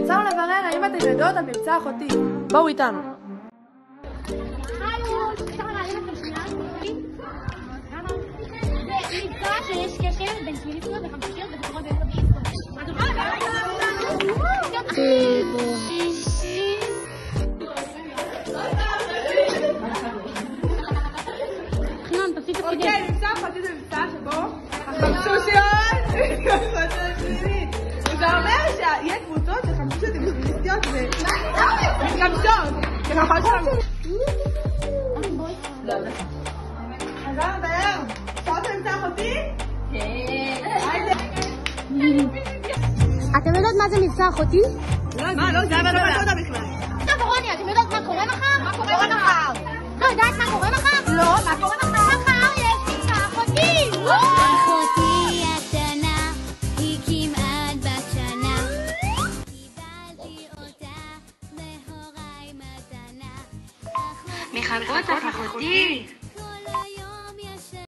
יצאנו לברר האם אתם יודעות על מבצע אחותי. בואו איתנו. מבצע שיש קשר בין שמיניסטיות וחמישיות וחברות באמצע אוקיי, מבצע אחותי זה מבצע שבו החמשושיות זה אומר שיהיה קבוצות של חמשושיות עם שמיניסטיות ומתגמשות ככל שלנו. אז למה דייר? שעות מבצע אחותי? אתם יודעות מה זה מבצע אחותי? מה? לא, זה אבל לא יודעת בכלל. טוב, רוני, אתם יודעות מה קורה מחר? מה קורה מחר? לא יודעת מה קורה מחר? לא, מה קורה מחר? מחר יש מבצע אחותי! אחותי הקטנה היא כמעט בת שנה, קיבלתי אותה מהוריי מתנה. מחכות לך אחותי.